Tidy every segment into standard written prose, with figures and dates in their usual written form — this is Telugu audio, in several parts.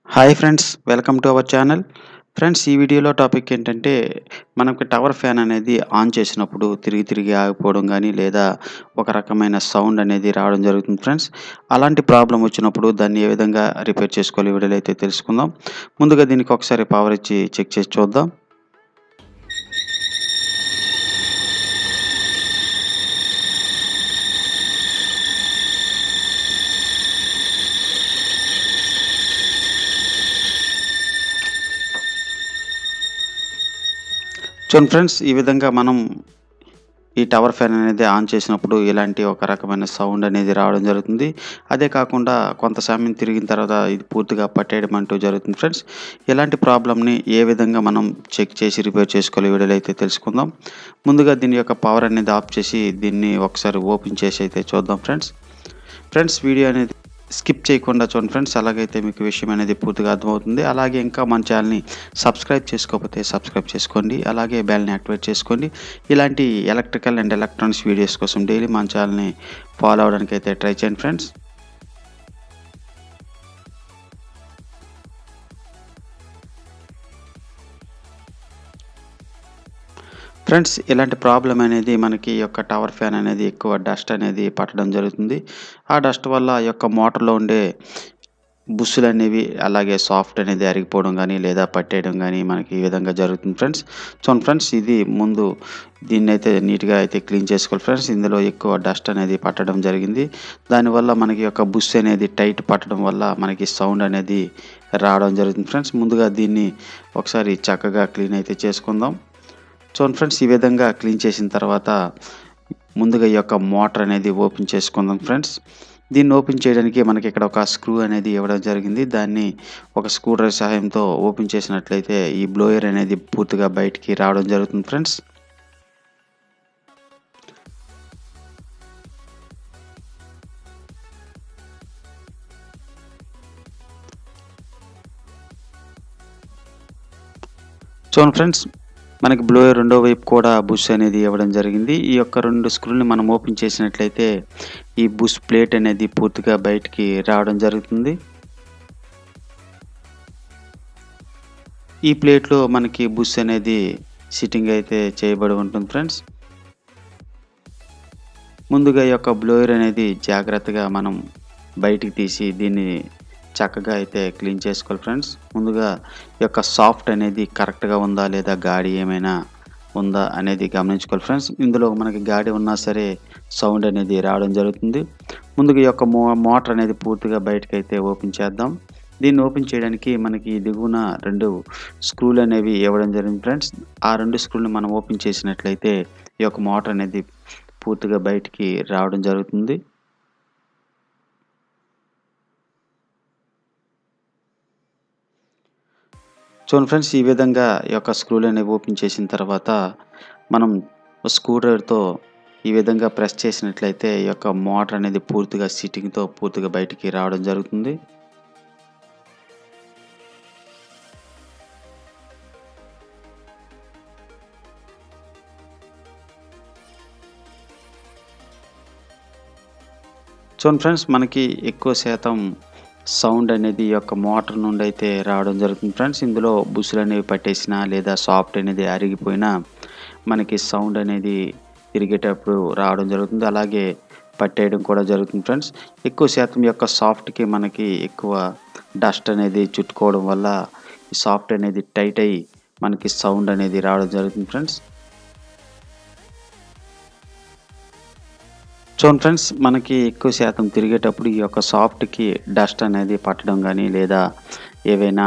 Hi friends, welcome to our channel. Friends, ఈ వీడియోలో టాపిక్ ఏంటంటే, మనకి టవర్ ఫ్యాన్ అనేది ఆన్ చేసినప్పుడు తిరిగి తిరిగి ఆగిపోవడం గానీ, లేదా ఒక రకమైన సౌండ్ అనేది రావడం జరుగుతుంది ఫ్రెండ్స్. అలాంటి ప్రాబ్లమ్ వచ్చినప్పుడు దాన్ని ఏ విధంగా రిపేర్ చేసుకోవాలో ఈ వీడియోలో అయితే తెలుసుకుందాం. ముందుగా దీనికి ఒకసారి పవర్ ఇచ్చి చెక్ చేసి చూద్దాం. చూడండి ఫ్రెండ్స్, ఈ విధంగా మనం ఈ టవర్ ఫ్యాన్ అనేది ఆన్ చేసినప్పుడు ఇలాంటి ఒక రకమైన సౌండ్ అనేది రావడం జరుగుతుంది. అదే కాకుండా కొంత సమయం తిరిగిన తర్వాత ఇది పూర్తిగా పట్టేయడం అంటూ జరుగుతుంది ఫ్రెండ్స్. ఇలాంటి ప్రాబ్లమ్‌ని ఏ విధంగా మనం చెక్ చేసి రిపేర్ చేసుకోవాలో ఈ వీడియోలో అయితే తెలుసుకుందాం. ముందుగా దీని యొక్క పవర్ అనేది ఆఫ్ చేసి దీన్ని ఒకసారి ఓపెన్ చేసి అయితే చూద్దాం ఫ్రెండ్స్. ఫ్రెండ్స్, వీడియో అనేది స్కిప్ చేయకుండా చూడండి ఫ్రెండ్స్. అలాగైతే మీకు విషయం అనేది పూర్తిగా అర్థమవుతుంది. అలాగే ఇంకా మన ఛానల్‌ని సబ్స్క్రైబ్ చేసుకోకపోతే సబ్స్క్రైబ్ చేసుకోండి. అలాగే బెల్‌ని యాక్టివేట్ చేసుకోండి. ఇలాంటి ఎలక్ట్రికల్ అండ్ ఎలక్ట్రానిక్స్ వీడియోస్ కోసం డైలీ మన ఛానల్‌ని ఫాలో అవ్వడానికైతే ట్రై చేయండి ఫ్రెండ్స్. ఫ్రెండ్స్, ఇలాంటి ప్రాబ్లమ్ అనేది మనకి ఈ యొక్క టవర్ ఫ్యాన్ అనేది ఎక్కువ డస్ట్ అనేది పట్టడం జరుగుతుంది. ఆ డస్ట్ వల్ల ఆ యొక్క మోటార్‌లో ఉండే బుస్సులనేవి అలాగే సాఫ్ట్ అనేది అరిగిపోవడం గానీ, లేదా పట్టేయడం గానీ మనకి ఈ విధంగా జరుగుతుంది ఫ్రెండ్స్. చూడండి ఫ్రెండ్స్, ఇది ముందు దీన్నైతే నీట్‌గా అయితే క్లీన్ చేసుకోవాలి ఫ్రెండ్స్. ఇందులో ఎక్కువ డస్ట్ అనేది పట్టడం జరిగింది. దానివల్ల మనకి యొక్క బుస్ అనేది టైట్ పట్టడం వల్ల మనకి సౌండ్ అనేది రావడం జరుగుతుంది ఫ్రెండ్స్. ముందుగా దీన్ని ఒకసారి చక్కగా క్లీన్ అయితే చేసుకుందాం. చూడండి ఫ్రెండ్స్, ఈ విధంగా క్లీన్ చేసిన తర్వాత ముందుగా ఈ యొక్క మోటర్ అనేది ఓపెన్ చేసుకుందాం ఫ్రెండ్స్. దీన్ని ఓపెన్ చేయడానికి మనకి ఇక్కడ ఒక స్క్రూ అనేది ఇవ్వడం జరిగింది. దాన్ని ఒక స్క్రూ డ్రైవర్ సహాయంతో ఓపెన్ చేసినట్లయితే ఈ బ్లోయర్ అనేది పూర్తిగా బయటికి రావడం జరుగుతుంది ఫ్రెండ్స్. చూడండి ఫ్రెండ్స్, మనకి బ్లోయర్ రెండో వైపు కూడా బుష్ అనేది ఇవ్వడం జరిగింది. ఈ యొక్క 2 స్క్రూలని మనం ఓపెన్ చేసినట్లయితే ఈ బుష్ ప్లేట్ అనేది పూర్తిగా బయటికి రావడం జరుగుతుంది. ఈ ప్లేట్‌లో మనకి బుష్ అనేది సిట్టింగ్ అయితే చేయబడి ఉంటుంది ఫ్రెండ్స్. ముందుగా ఈ యొక్క బ్లోయర్ అనేది జాగ్రత్తగా మనం బయటికి తీసి దీన్ని చక్కగా అయితే క్లీన్ చేసుకోవాలి ఫ్రెండ్స్. ముందుగా ఈ యొక్క సాఫ్ట్ అనేది కరెక్ట్‌గా ఉందా లేదా గాడి ఏమైనా ఉందా అనేది గమనించుకోవాలి ఫ్రెండ్స్. ఇందులో మనకి గాడి ఉన్నా సరే సౌండ్ అనేది రావడం జరుగుతుంది. ముందుగా ఈ యొక్క మోటర్ అనేది పూర్తిగా బయటకైతే ఓపెన్ చేద్దాం. దీన్ని ఓపెన్ చేయడానికి మనకి దిగువన 2 స్క్రూలు అనేవి ఇవ్వడం జరిగింది ఫ్రెండ్స్. ఆ 2 స్క్రూలని మనం ఓపెన్ చేసినట్లయితే ఈ యొక్క మోటర్ అనేది పూర్తిగా బయటికి రావడం జరుగుతుంది. చూడండి ఫ్రెండ్స్, ఈ విధంగా ఈ యొక్క స్క్రూలనేవి ఓపెన్ చేసిన తర్వాత మనం స్క్రూ డ్రైవర్‌తో ఈ విధంగా ప్రెస్ చేసినట్లయితే ఈ యొక్క మోటర్ అనేది పూర్తిగా సిట్టింగ్‌తో పూర్తిగా బయటికి రావడం జరుగుతుంది. చూడండి ఫ్రెండ్స్, మనకి ఎక్కువ శాతం సౌండ్ అనేది ఈ యొక్క మోటార్ నుండి అయితే రావడం జరుగుతుంది ఫ్రెండ్స్. ఇందులో బుస్సులనేవి పట్టేసినా లేదా సాఫ్ట్ అనేది అరిగిపోయినా మనకి సౌండ్ అనేది తిరిగేటప్పుడు రావడం జరుగుతుంది. అలాగే పట్టేయడం కూడా జరుగుతుంది ఫ్రెండ్స్. ఎక్కువ శాతం ఈ యొక్క సాఫ్ట్‌కి మనకి ఎక్కువ డస్ట్ అనేది చుట్టుకోవడం వల్ల ఈ సాఫ్ట్ అనేది టైట్ అయ్యి మనకి సౌండ్ అనేది రావడం జరుగుతుంది ఫ్రెండ్స్. చూడండి ఫ్రెండ్స్, మనకి ఎక్కువ శాతం తిరిగేటప్పుడు ఈ యొక్క సాఫ్ట్‌కి డస్ట్ అనేది పట్టడం గానీ, లేదా ఏవైనా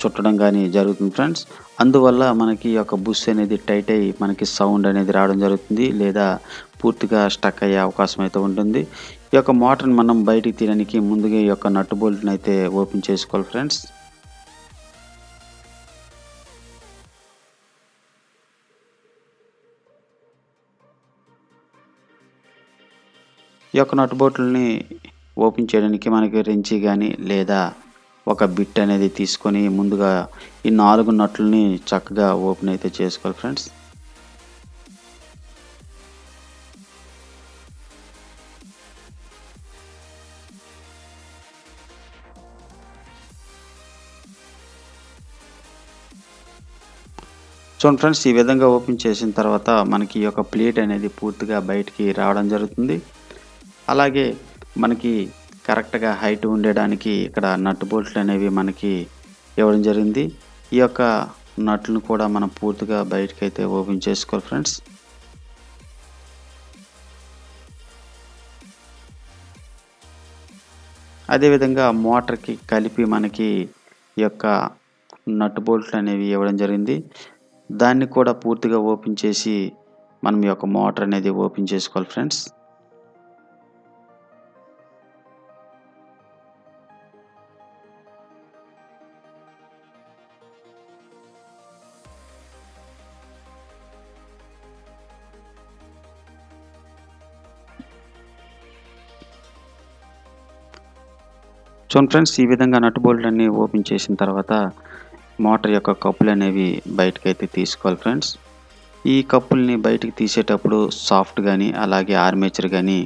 చుట్టడం గానీ జరుగుతుంది ఫ్రెండ్స్. అందువల్ల మనకి ఈ యొక్క బుష్ అనేది టైట్ అయ్యి మనకి సౌండ్ అనేది రావడం జరుగుతుంది. లేదా పూర్తిగా స్టక్ అయ్యే అవకాశం అయితే ఉంటుంది. ఈ యొక్క మోటార్‌ని మనం బయటికి తీయడానికి ముందుగా ఈ యొక్క నట్ బోల్ట్‌ని అయితే ఓపెన్ చేసుకోవాలి ఫ్రెండ్స్. ఈ యొక్క నట్ బోల్ట్‌లని ఓపెన్ చేయడానికి మనకి రెంచి గానీ, లేదా ఒక బిట్ అనేది తీసుకొని ముందుగా ఈ 4 నట్లని చక్కగా ఓపెన్ అయితే చేసుకోవాలి ఫ్రెండ్స్. చూడండి ఫ్రెండ్స్, ఈ విధంగా ఓపెన్ చేసిన తర్వాత మనకి ఈ యొక్క ప్లేట్ అనేది పూర్తిగా బయటికి రావడం జరుగుతుంది. అలాగే మనకి కరెక్ట్‌గా హైట్ ఉండడానికి ఇక్కడ నట్ బోల్ట్‌లనేవి మనకి ఇవ్వడం జరిగింది. ఈ యొక్క నట్‌లను కూడా మనం పూర్తిగా బయటికైతే ఓపెన్ చేసుకోవాలి ఫ్రెండ్స్. అదేవిధంగా మోటార్‌కి కలిపి మనకి ఈ యొక్క నట్ బోల్ట్‌లనేవి ఇవ్వడం జరిగింది. దాన్ని కూడా పూర్తిగా ఓపెన్ చేసి మనం ఈ యొక్క మోటార్ అనేది ఓపెన్ చేసుకోవాలి ఫ్రెండ్స్. చూడండి ఫ్రెండ్స్, ఈ విధంగా నట్ బోల్ట్‌లన్నీ ఓపెన్ చేసిన తర్వాత మోటార్ యొక్క కప్పులనేవి బయటకైతే తీసుకోవాలి ఫ్రెండ్స్. ఈ కప్పుల్ని బయటికి తీసేటప్పుడు సాఫ్ట్ గాని, అలాగే ఆర్మేచర్ గాని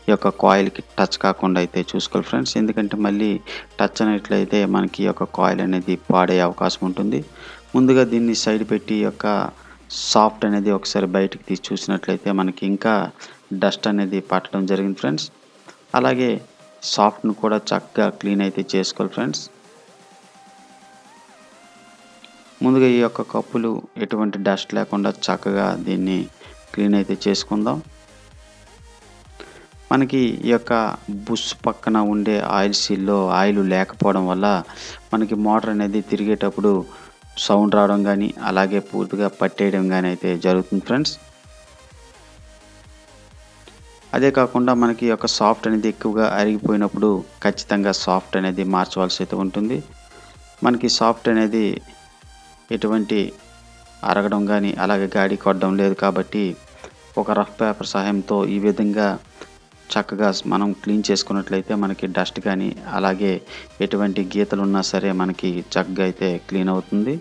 ఈ యొక్క కాయిల్‌కి టచ్ కాకుండా అయితే చూసుకోవాలి ఫ్రెండ్స్. ఎందుకంటే మళ్ళీ టచ్ అయినట్లయితే మనకి ఈ యొక్క కాయిల్ అనేది పాడయ్యే అవకాశం ఉంటుంది. ముందుగా దీన్ని సైడ్ పెట్టి ఈ యొక్క సాఫ్ట్ అనేది ఒకసారి బయటికి తీసి చూసినట్లయితే మనకి ఇంకా డస్ట్ అనేది పట్టడం జరిగింది ఫ్రెండ్స్. అలాగే సాఫ్ట్‌ని కూడా చక్కగా క్లీన్ అయితే చేసుకోవాలి ఫ్రెండ్స్. ముందుగా ఈ యొక్క కప్పులు ఎటువంటి డస్ట్ లేకుండా చక్కగా దీన్ని క్లీన్ అయితే చేసుకుందాం. మనకి ఈ యొక్క బుష్ పక్కన ఉండే ఆయిల్ సీల్‌లో ఆయిల్ లేకపోవడం వల్ల మనకి మోటార్ అనేది తిరిగేటప్పుడు సౌండ్ రావడం గానీ, అలాగే పూర్తిగా పట్టేయడం గానీ అయితే జరుగుతుంది ఫ్రెండ్స్. అదే కాకుండా మనకి ఈ యొక్క సాఫ్ట్ అనేది ఎక్కువగా అరిగిపోయినప్పుడు ఖచ్చితంగా సాఫ్ట్ అనేది మార్చవలసి అయితే ఉంటుంది. మనకి సాఫ్ట్ అనేది ఎటువంటి అరగడం గానీ, అలాగే గాడి కొట్టడం లేదు కాబట్టి ఒక రఫ్ పేపర్ సహాయంతో ఈ విధంగా చక్కగా మనం క్లీన్ చేసుకున్నట్లయితే మనకి డస్ట్ కానీ, అలాగే ఎటువంటి గీతలున్నా సరే మనకి చక్కగా అయితే క్లీన్ అవుతుంది.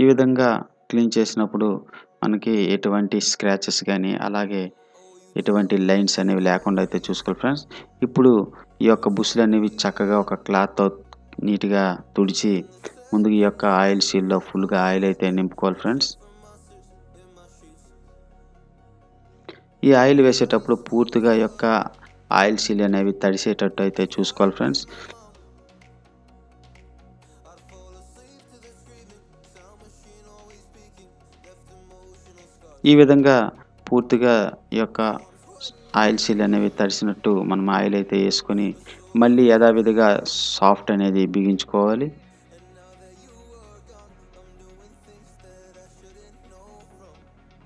ఈ విధంగా క్లీన్ చేసినప్పుడు మనకి ఎటువంటి స్క్రాచెస్ గానీ, అలాగే ఎటువంటి లైన్స్ అనేవి లేకుండా అయితే చూసుకోవాలి ఫ్రెండ్స్. ఇప్పుడు ఈ యొక్క బుష్‌లనేవి చక్కగా ఒక క్లాత్‌తో నీట్‌గా తుడిచి ముందుగా ఈ యొక్క ఆయిల్ సీల్‌లో ఫుల్‌గా ఆయిల్ అయితే నింపుకోవాలి ఫ్రెండ్స్. ఈ ఆయిల్ వేసేటప్పుడు పూర్తిగా ఈ యొక్క ఆయిల్ సీల్ అనేవి తడిసేటట్టు అయితే చూసుకోవాలి ఫ్రెండ్స్. ఈ విధంగా పూర్తిగా ఈ యొక్క ఆయిల్ సీల్ అనేవి తడిసినట్టు మనం ఆయిల్ అయితే యేసుకొని మళ్ళీ యథావిధిగా సాఫ్ట్ అనేది బిగించుకోవాలి.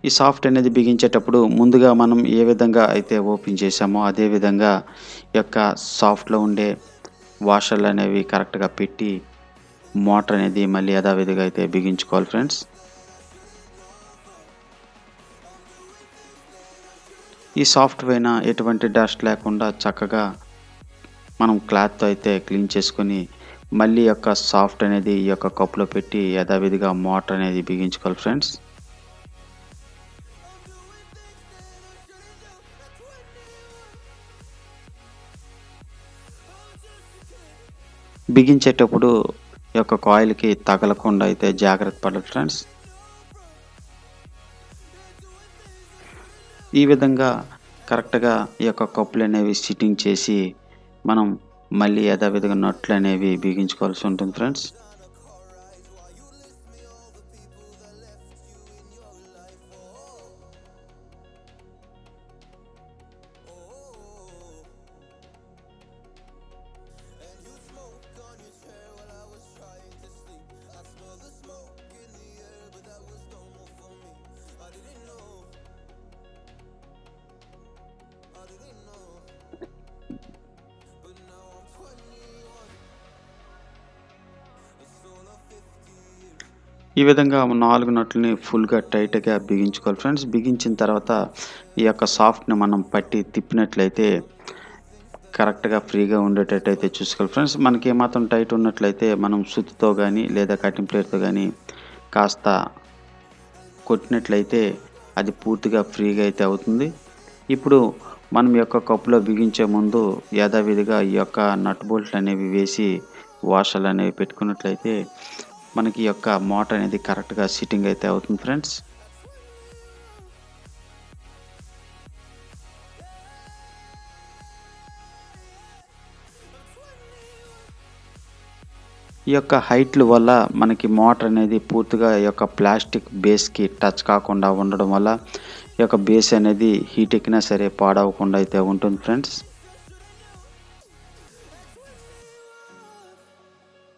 ఈ సాఫ్ట్ అనేది బిగించేటప్పుడు ముందుగా మనం ఏ విధంగా అయితే ఓపెన్ చేసామో అదే విధంగా ఈ యొక్క సాఫ్ట్‌లో ఉండే వాషర్‌లనేవి కరెక్ట్‌గా పెట్టి మోటర్ అనేది మళ్ళీ యథావిధిగా అయితే బిగించుకోవాలి ఫ్రెండ్స్. ఈ సాఫ్ట్ పైన ఎటువంటి డస్ట్ లేకుండా చక్కగా మనం క్లాత్‌తో అయితే క్లీన్ చేసుకొని మళ్ళీ యొక్క సాఫ్ట్ అనేది ఈ యొక్క కప్‌లో పెట్టి యథావిధిగా మోటర్ అనేది బిగించుకోవాలి ఫ్రెండ్స్. బిగించేటప్పుడు ఈ యొక్క కాయిల్‌కి తగలకుండా అయితే జాగ్రత్త పడాలి ఫ్రెండ్స్. ఈ విధంగా కరెక్ట్‌గా ఈ యొక్క కప్పులనేవి సిట్టింగ్ చేసి మనం మళ్ళీ యథావిధిగా నట్లనేవి బిగించుకోవాల్సి ఉంటుంది ఫ్రెండ్స్. ఈ విధంగా 4 నట్లని ఫుల్‌గా టైట్‌గా బిగించుకోవాలి ఫ్రెండ్స్. బిగించిన తర్వాత ఈ యొక్క సాఫ్ట్‌ని మనం పట్టి తిప్పినట్లయితే కరెక్ట్‌గా ఫ్రీగా ఉండేటట్టయితే చూసుకోవాలి ఫ్రెండ్స్. మనకి ఏమాత్రం టైట్ ఉన్నట్లయితే మనం సుత్తితో గానీ, లేదా కటింగ్ ప్లేట్‌తో గానీ కాస్త కొట్టినట్లయితే అది పూర్తిగా ఫ్రీగా అయితే అవుతుంది. ఇప్పుడు మనం ఈ యొక్క కప్పులో బిగించే ముందు యథావిధిగా ఈ యొక్క నట్ బోల్ట్లు అనేవి వేసి వాషర్లు అనేవి పెట్టుకున్నట్లయితే మనకి ఈ యొక్క మోటార్ అనేది కరెక్ట్‌గా సిట్టింగ్ అయితే అవుతుంది ఫ్రెండ్స్. ఈ యొక్క హైట్‌ల వల్ల మనకి మోటార్ అనేది పూర్తిగా ఈ యొక్క ప్లాస్టిక్ బేస్‌కి టచ్ కాకుండా ఉండడం వల్ల ఈ యొక్క బేస్ అనేది హీట్ ఎక్కినా సరే పాడవకుండా అయితే ఉంటుంది ఫ్రెండ్స్.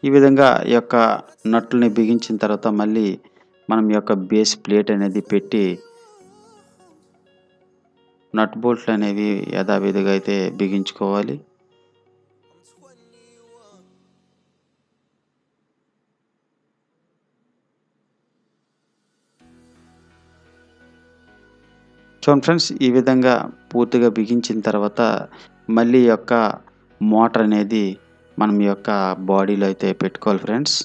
ఈ విధంగా ఈ యొక్క నట్‌లని బిగించిన తర్వాత మళ్ళీ మనం ఈ యొక్క బేస్ ప్లేట్ అనేది పెట్టి నట్ బోల్ట్‌లు అనేవి యథావిధిగా అయితే బిగించుకోవాలి. చూడండి ఫ్రెండ్స్, ఈ విధంగా పూర్తిగా బిగించిన తర్వాత మళ్ళీ ఈ యొక్క మోటార్ అనేది మనం ఈ యొక్క బాడీలో అయితే పెట్టుకోవాలి ఫ్రెండ్స్.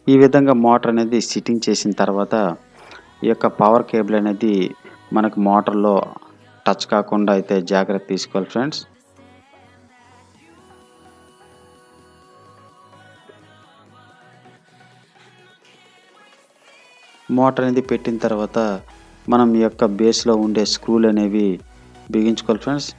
ఈ విధంగా మోటార్ అనేది సిట్టింగ్ చేసిన తర్వాత ఈ యొక్క పవర్ కేబుల్ అనేది మనకు మోటార్‌లో టచ్ కాకుండా అయితే జాగ్రత్త తీసుకోవాలి ఫ్రెండ్స్. మోటార్ అనేది పెట్టిన తర్వాత మనం ఈ యొక్క బేస్‌లో ఉండే స్క్రూలు అనేవి బిగించుకోవాలి ఫ్రెండ్స్.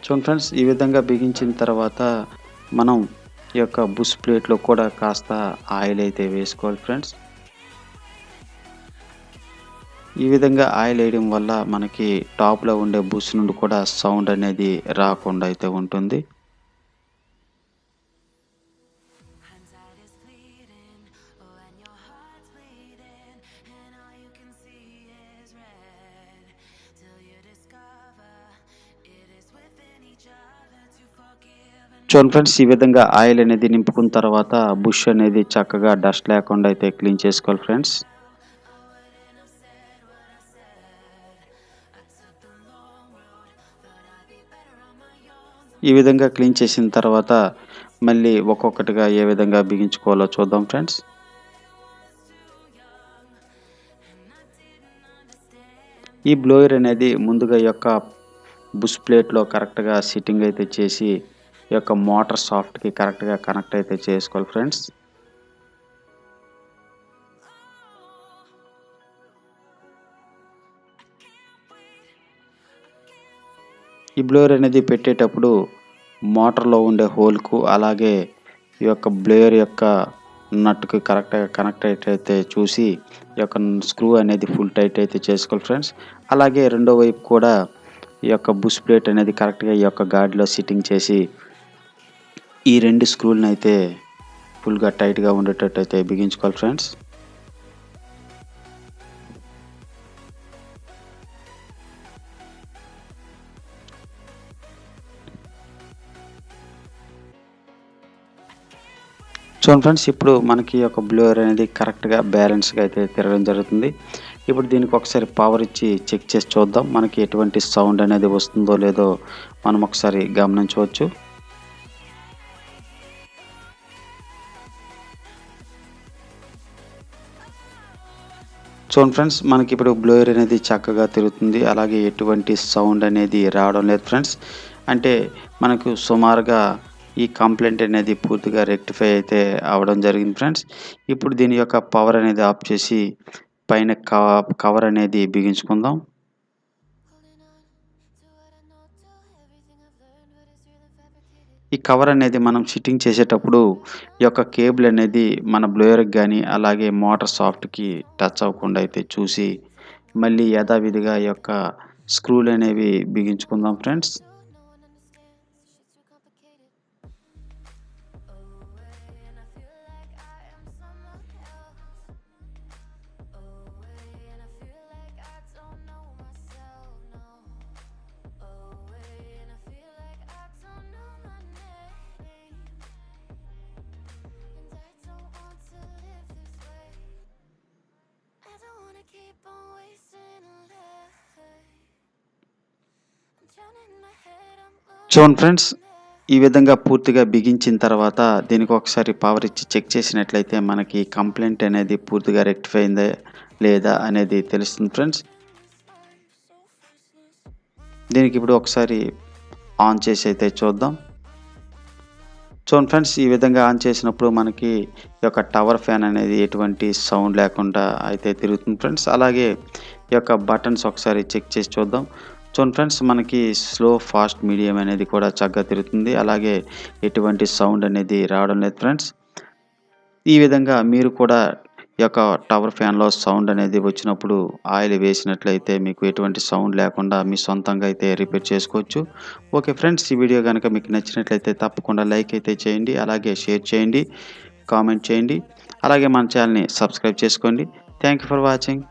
చూడండి ఫ్రెండ్స్, ఈ విధంగా బిగించిన తర్వాత మనం ఈ యొక్క బుష్ ప్లేట్‌లో కూడా కాస్త ఆయిల్ అయితే వేసుకోవాలి ఫ్రెండ్స్. ఈ విధంగా ఆయిల్ వేయడం వల్ల మనకి టాప్‌లో ఉండే బుష్ నుండి కూడా సౌండ్ అనేది రాకుండా అయితే ఉంటుంది. చూడండి ఫ్రెండ్స్, ఈ విధంగా ఆయిల్ అనేది నింపుకున్న తర్వాత బుష్ అనేది చక్కగా డస్ట్ లేకుండా అయితే క్లీన్ చేసుకోవాలి ఫ్రెండ్స్. ఈ విధంగా క్లీన్ చేసిన తర్వాత మళ్ళీ ఒక్కొక్కటిగా ఏ విధంగా బిగించుకోవాలో చూద్దాం ఫ్రెండ్స్. ఈ బ్లోయర్ అనేది ముందుగా ఈ యొక్క బుష్ ప్లేట్‌లో కరెక్ట్‌గా సిట్టింగ్ అయితే చేసి ఈ యొక్క మోటార్ షాఫ్ట్‌కి కరెక్ట్‌గా కనెక్ట్ అయితే చేసుకోవాలి ఫ్రెండ్స్. ఈ బ్లోయర్ అనేది పెట్టేటప్పుడు మోటార్‌లో ఉండే హోల్‌కు అలాగే ఈ యొక్క బ్లోయర్ యొక్క నట్‌కి కరెక్ట్‌గా కనెక్ట్ అయ్యేటైతే చూసి ఈ యొక్క స్క్రూ అనేది ఫుల్ టైట్ అయితే చేసుకోవాలి ఫ్రెండ్స్. అలాగే రెండో వైపు కూడా ఈ యొక్క బుష్ ప్లేట్ అనేది కరెక్ట్‌గా ఈ యొక్క గాడిలో సిట్టింగ్ చేసి ఈ 2 స్క్రూలనైతే ఫుల్‌గా టైట్‌గా ఉండేటట్టు అయితే బిగించుకోవాలి ఫ్రెండ్స్. చూడండి ఫ్రెండ్స్, ఇప్పుడు మనకి ఈ యొక్క బ్లోయర్ అనేది కరెక్ట్‌గా బ్యాలెన్స్‌గా అయితే తిరగడం జరుగుతుంది. ఇప్పుడు దీనికి ఒకసారి పవర్ ఇచ్చి చెక్ చేసి చూద్దాం. మనకి ఎటువంటి సౌండ్ అనేది వస్తుందో లేదో మనం ఒకసారి గమనించవచ్చు. చూడండి ఫ్రెండ్స్, మనకి ఇప్పుడు బ్లోయర్ అనేది చక్కగా తిరుగుతుంది. అలాగే ఎటువంటి సౌండ్ అనేది రావడం లేదు ఫ్రెండ్స్. అంటే మనకు సుమారుగా ఈ కంప్లైంట్ అనేది పూర్తిగా రెక్టిఫై అయితే అవ్వడం జరిగింది ఫ్రెండ్స్. ఇప్పుడు దీని యొక్క పవర్ అనేది ఆఫ్ చేసి పైన కవర్ అనేది బిగించుకుందాం. ఈ కవర్ అనేది మనం ఫిట్టింగ్ చేసేటప్పుడు ఈ యొక్క కేబుల్ అనేది మన బ్లోయర్‌కి గానీ, అలాగే మోటార్ షాఫ్ట్‌కి టచ్ అవ్వకుండా అయితే చూసి, మళ్ళీ యథావిధిగా ఈ యొక్క స్క్రూలనేవి బిగించుకుందాం ఫ్రెండ్స్. చూడండి ఫ్రెండ్స్, ఈ విధంగా పూర్తిగా బిగించిన తర్వాత దీనికి ఒకసారి పవర్ ఇచ్చి చెక్ చేసినట్లయితే మనకి కంప్లైంట్ అనేది పూర్తిగా రెక్టిఫై అయిందా లేదా అనేది తెలుస్తుంది ఫ్రెండ్స్. దీనికి ఇప్పుడు ఒకసారి ఆన్ చేసి అయితే చూద్దాం. చూడండి ఫ్రెండ్స్, ఈ విధంగా ఆన్ చేసినప్పుడు మనకి ఈ యొక్క టవర్ ఫ్యాన్ అనేది ఎటువంటి సౌండ్ లేకుండా అయితే తిరుగుతుంది ఫ్రెండ్స్. అలాగే ఈ యొక్క బటన్స్ ఒకసారి చెక్ చేసి చూద్దాం. చూడండి ఫ్రెండ్స్, మనకి స్లో, ఫాస్ట్, మీడియం అనేది కూడా చక్కగా తిరుగుతుంది. అలాగే ఎటువంటి సౌండ్ అనేది రావడం లేదు ఫ్రెండ్స్. ఈ విధంగా మీరు కూడా ఈ యొక్క టవర్ ఫ్యాన్‌లో సౌండ్ అనేది వచ్చినప్పుడు ఆయిల్ వేసినట్లయితే మీకు ఎటువంటి సౌండ్ లేకుండా మీ సొంతంగా అయితే రిపేర్ చేసుకోవచ్చు. ఓకే ఫ్రెండ్స్, ఈ వీడియో గనుక మీకు నచ్చినట్లయితే తప్పకుండా లైక్ అయితే చేయండి. అలాగే షేర్ చేయండి, కామెంట్ చేయండి. అలాగే మన ఛానెల్‌ని సబ్స్క్రైబ్ చేసుకోండి. Thank you for watching.